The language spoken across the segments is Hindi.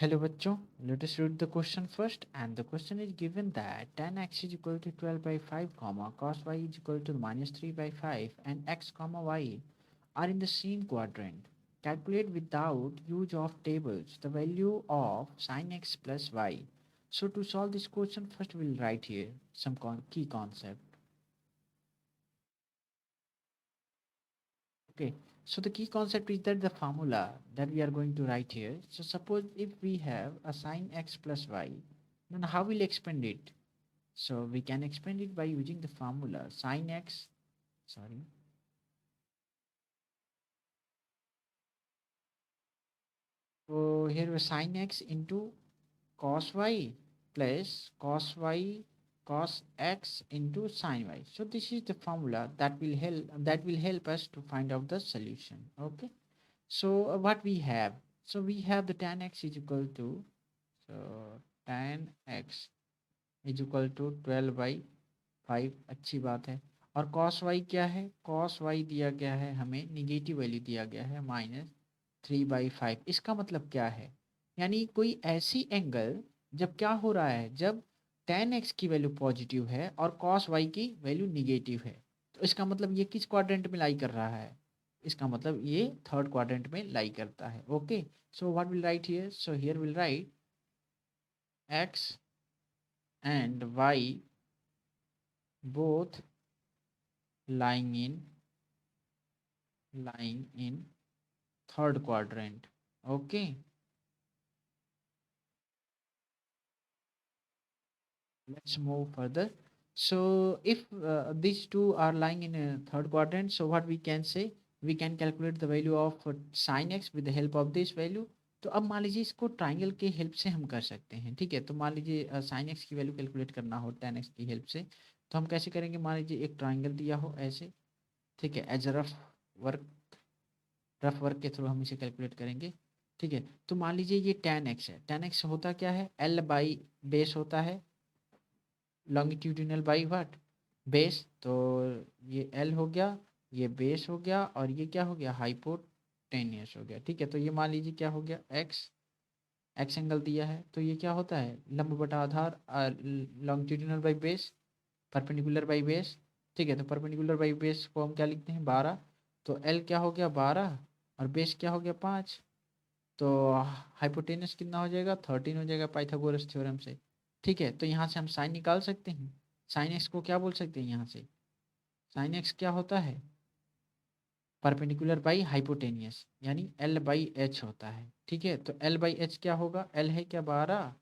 Hello बच्चों, let us read the question first. And the question is given that tan x is equal to 12 by 5 comma cos y is equal to minus 3 by 5 and x comma y are in the same quadrant. Calculate without use of tables the value of sin x plus y. So to solve this question, first we'll write here some key concept. Okay, so the key concept is that the formula that we are going to write here. So suppose if we have a sin x plus y, then how will expand it? So we can expand it by using the formula sin x, sorry. So here was sin x into cos y plus cos y cos x into sin y. So this is the formula that will help us to find out the solution. Okay. So what we have? So we have the tan x is equal to, so tan x is equal to 12 by 5, अच्छी बात है। और cos y क्या है? cos y दिया गया है हमें, निगेटिव वैल्यू दिया गया है -3/5। इसका मतलब क्या है? यानी कोई ऐसी एंगल जब क्या हो रहा है, जब tan x की वैल्यू पॉजिटिव है और cos y की वैल्यू निगेटिव है, तो इसका मतलब ये किस क्वाड्रेंट में लाई कर रहा है? इसका मतलब ये थर्ड क्वाड्रेंट में लाई करता है। Okay, so what will write here? So here will write x and y both lying in third quadrant. Okay, let's move further. So if these two are lying in a third quadrant, so what we can say, we can calculate the value of sin x with the help of this value. तो अब मान लीजिए इसको ट्राइंगल के हेल्प से हम कर सकते हैं। ठीक है, तो मान लीजिए साइन एक्स की वैल्यू कैलकुलेट करना हो tan एक्स की हेल्प से, तो हम कैसे करेंगे? मान लीजिए एक ट्राइंगल दिया हो ऐसे, ठीक है, एज वर्क रफ वर्क के थ्रू हम इसे कैलकुलेट करेंगे। ठीक है, तो मान लीजिए ये tan x है। tan x होता क्या है? l बाई बेस होता है, लॉन्गिट्यूडिनल बाई व्हाट? बेस। तो ये l हो गया, ये बेस हो गया, और ये क्या हो गया? हाइपोटेनियस हो गया। ठीक है, तो ये मान लीजिए क्या हो गया? x एंगल दिया है, तो ये क्या होता है? लंब बटा आधार, longitudinal by base, perpendicular by base. ठीक है, तो परपेंडिकुलर बाई बेस को हम क्या लिखते हैं? 12। तो l क्या हो गया? 12, और बेस क्या हो गया? 5। तो हाइपोटेनस कितना हो जाएगा? 13 हो जाएगा पाइथागोरस थ्योरम से। ठीक है, तो यहाँ से हम साइन निकाल सकते हैं। साइन एक्स को क्या बोल सकते हैं यहाँ से? साइन एक्स क्या होता है? परपेंडिकुलर बाई हाइपोटेनियस, यानी एल बाई एच होता है। ठीक है, तो एल बाई एच क्या होगा? एल है क्या? 12,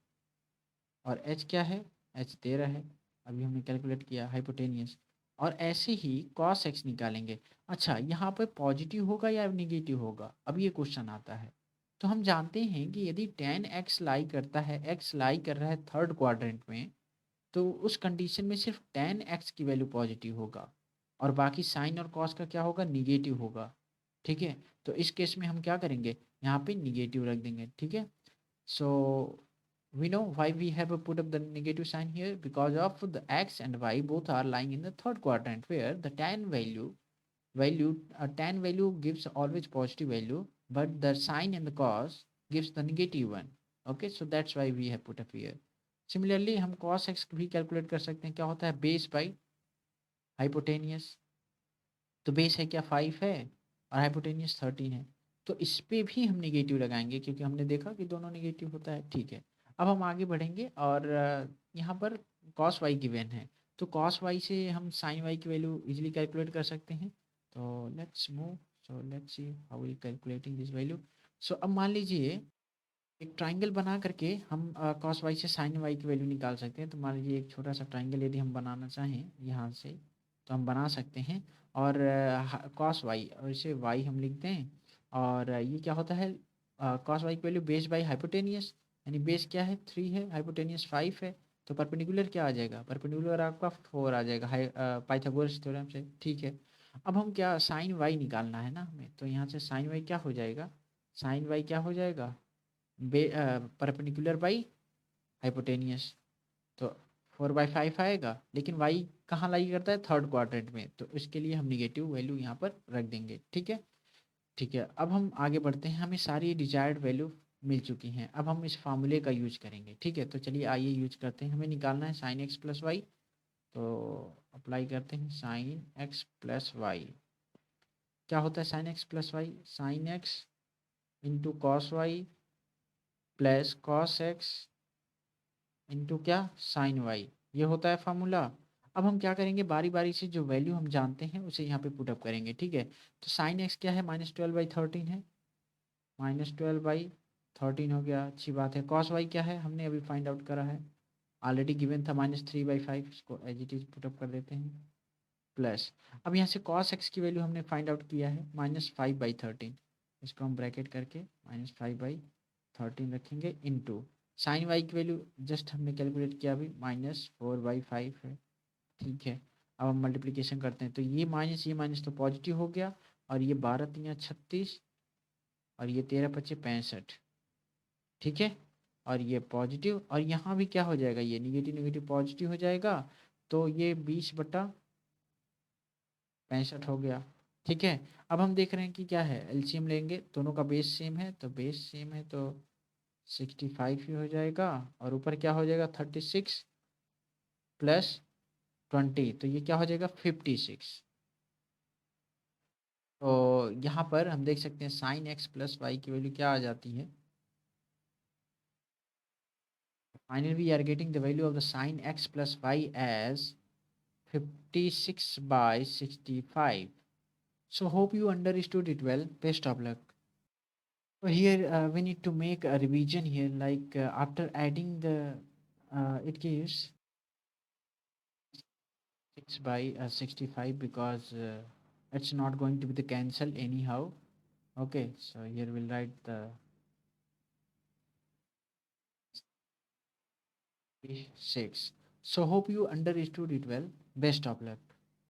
और एच क्या है? एच 13 है। अभी हमने कैलकुलेट किया हाइपोटेनियस। और ऐसे ही कॉस एक्स निकालेंगे। अच्छा, यहाँ पर पॉजिटिव होगा या निगेटिव होगा? अब ये क्वेश्चन आता है। तो हम जानते हैं कि यदि tan एक्स लाई करता है, एक्स लाई कर रहा है थर्ड क्वाड्रेंट में, तो उस कंडीशन में सिर्फ tan एक्स की वैल्यू पॉजिटिव होगा, और बाकी साइन और कॉस का क्या होगा? निगेटिव होगा। ठीक है, तो इस केस में हम क्या करेंगे? यहाँ पे निगेटिव रख देंगे। ठीक है, so we know why we have put up the negative sign here, because of the x and y both are lying in the third quadrant, where the tan value gives always positive value, but the sine and the cos gives the negative one. Okay, so that's why we have put up here. Similarly हम cos x भी कैलकुलेट कर सकते हैं। क्या होता है? Base by hypotenuse. तो बेस है क्या? 5 है, और हाइपोटेनियस 13 है। तो इस पे भी हम निगेटिव लगाएंगे, क्योंकि हमने देखा कि दोनों निगेटिव होता है। ठीक है, अब हम आगे बढ़ेंगे, और यहाँ पर कॉस वाई गिवन है, तो कॉस वाई से हम साइन वाई की वैल्यू इजीली कैलकुलेट कर सकते हैं। तो let's move, so let's see how we calculating this value. So अब मान लीजिए एक ट्राइंगल बना करके हम कॉस वाई से साइन वाई की वैल्यू निकाल सकते हैं। तो मान लीजिए एक छोटा सा ट्राइंगल यदि हम बनाना चाहें यहाँ से, तो हम बना सकते हैं। और कॉस वाई, और इसे वाई हम लिखते हैं। और ये क्या होता है? कॉस वाई की वैल्यू बेस बाई हाइपोटेनियस, यानी बेस क्या है? 3 है, हाइपोटेनियस 5 है। तो परपेंडिकुलर क्या आ जाएगा? परपेंडिकुलर आपका 4 आ जाएगा पाइथागोरस थ्योरम से। ठीक है, अब हम क्या, साइन वाई निकालना है ना हमें, तो यहाँ से साइन वाई क्या हो जाएगा? साइन वाई क्या हो जाएगा? Perpendicular by hypotenuse. तो 4/5 आएगा, लेकिन वाई कहाँ लाई करता है? थर्ड क्वाड्रेंट में, तो इसके लिए हम निगेटिव वैल्यू यहाँ पर रख देंगे। ठीक है, ठीक है, अब हम आगे बढ़ते हैं। हमें सारी डिजायर्ड वैल्यू मिल चुकी हैं। अब हम इस फार्मूले का यूज करेंगे, ठीक है। तो चलिए आइए यूज करते हैं। हमें निकालना है साइन एक्स प्लस वाई, तो अप्लाई करते हैं साइन एक्स प्लस वाई। क्या होता है sine x plus y? Sine x into cos y plus cos x into क्या, साइन वाई। ये होता है फार्मूला। अब हम क्या करेंगे, बारी बारी से जो वैल्यू हम जानते हैं उसे यहाँ पे पुटअप करेंगे, ठीक है। तो साइन एक्स क्या है, -12/13 है, -12/13 हो गया, अच्छी बात है। कॉस वाई क्या है, हमने अभी फाइंड आउट करा है, ऑलरेडी गिवन था -3/5, इसको एज इट इज पुटअप कर देते हैं। प्लस अब यहाँ से कॉस एक्स की वैल्यू हमने फाइंड आउट किया है -5/13, इसको हम ब्रैकेट करके -5/13 रखेंगे, इनटू साइन वाई की वैल्यू जस्ट हमने कैलकुलेट किया अभी -4/5 है, ठीक है। अब हम मल्टीप्लिकेशन करते हैं, तो ये माइनस तो पॉजिटिव हो गया, और ये 12×3 = 36, और ये 13×5 = 65, ठीक है। और ये पॉजिटिव, और यहाँ भी क्या हो जाएगा, ये निगेटिव निगेटिव पॉजिटिव हो जाएगा, तो ये 20/65 हो गया, ठीक है। अब हम देख रहे हैं कि क्या है, एलसीएम लेंगे, दोनों का बेस सेम है, तो बेस सेम है तो 65 ही हो जाएगा, और ऊपर क्या हो जाएगा, 36 प्लस 20, तो ये क्या हो जाएगा, 56। तो यहाँ पर हम देख सकते हैं साइन एक्स प्लस वाई की वैल्यू क्या आ जाती है। Finally we are getting the value of the sine x plus y as 56/65. So hope you understood it well. Best of luck. So here we need to make a revision here, like after adding the it gives 6/65, because it's not going to be the cancel anyhow. Okay, so here we'll write the 6. So hope you understood it well. Best of luck.